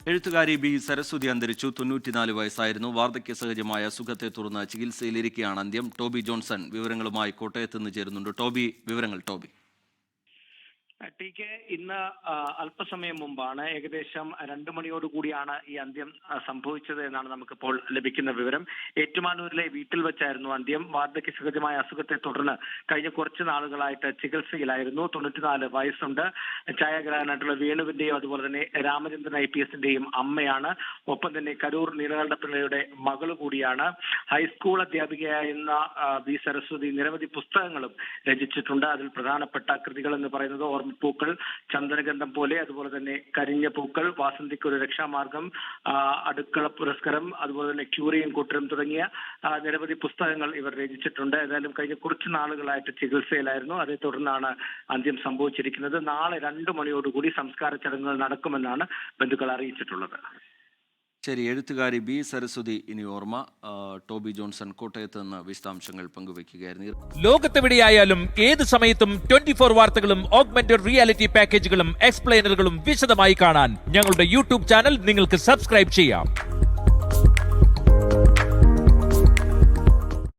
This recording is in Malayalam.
എഴുത്തുകാരി ബി സരസ്വതി അന്തരിച്ചു. 94 വയസ്സായിരുന്നു. വാർദ്ധക്യ സഹജമായ അസുഖത്തെ തുടർന്ന് ചികിത്സയിലിരിക്കെയാണ് അന്ത്യം. ടോബി ജോൺസൺ വിവരങ്ങളുമായി കോട്ടയത്ത് നിന്ന് ചേരുന്നുണ്ട്. ടോബി. ടി കെ, ഇന്ന് അല്പസമയം മുമ്പാണ് ഏകദേശം 2 മണിയോടുകൂടിയാണ് ഈ അന്ത്യം സംഭവിച്ചത് എന്നാണ് നമുക്കിപ്പോൾ ലഭിക്കുന്ന വിവരം. ഏറ്റുമാനൂരിലെ വീട്ടിൽ വെച്ചായിരുന്നു അന്ത്യം. വാർദ്ധക്യ സഹജമായ അസുഖത്തെ തുടർന്ന് കഴിഞ്ഞ കുറച്ച് നാളുകളായിട്ട് ചികിത്സയിലായിരുന്നു. 94 വയസ്സുണ്ട്. ഛായാഗ്രാഹകനായിട്ടുള്ള വേണുവിന്റെയും അതുപോലെ തന്നെ രാമചന്ദ്രൻ IPSന്റെയും അമ്മയാണ്. ഒപ്പം തന്നെ കരൂർ നീലകണ്ഠ പിള്ളയുടെ മകള് കൂടിയാണ്. ഹൈസ്കൂൾ അധ്യാപികയായിരുന്ന ബി സരസ്വതി നിരവധി പുസ്തകങ്ങളും രചിച്ചിട്ടുണ്ട്. അതിൽ പ്രധാനപ്പെട്ട കൃതികൾ എന്ന് പറയുന്നത് പൂക്കൾ, ചന്ദനഗന്ധം പോലെ, അതുപോലെ തന്നെ കരിഞ്ഞ പൂക്കൾ, വാസന്തിക്ക് ഒരു രക്ഷാമാർഗം, അടുക്കള പുരസ്കാരം, അതുപോലെ തന്നെ ക്യൂറിയും കൂട്ടരും തുടങ്ങിയ നിരവധി പുസ്തകങ്ങൾ ഇവർ രചിച്ചിട്ടുണ്ട്. ഏതായാലും കഴിഞ്ഞ കുറച്ച് നാളുകളായിട്ട് ചികിത്സയിലായിരുന്നു. അതേ തുടർന്നാണ് അന്ത്യം സംഭവിച്ചിരിക്കുന്നത്. നാളെ 2 മണിയോടുകൂടി സംസ്കാര ചടങ്ങുകൾ നടക്കുമെന്നാണ് ബന്ധുക്കൾ അറിയിച്ചിട്ടുള്ളത്. ശരി, എഴുത്തുകാരി ബി സരസ്വതി ഇനി ഓർമ്മ. ടോബി ജോൺസൺ കോട്ടയത്ത് നിന്ന് വിശദാംശങ്ങൾ പങ്കുവയ്ക്കുകയായിരുന്നു. ലോകത്തെവിടെയായാലും ഏത് സമയത്തും 24 വാർത്തകളും ഓഗ്മെന്റഡ് റിയാലിറ്റി പാക്കേജുകളും എക്സ്പ്ലെയിനറുകളും വിശദമായി കാണാൻ ഞങ്ങളുടെ YouTube ചാനൽ നിങ്ങൾക്ക് സബ്സ്ക്രൈബ് ചെയ്യാം.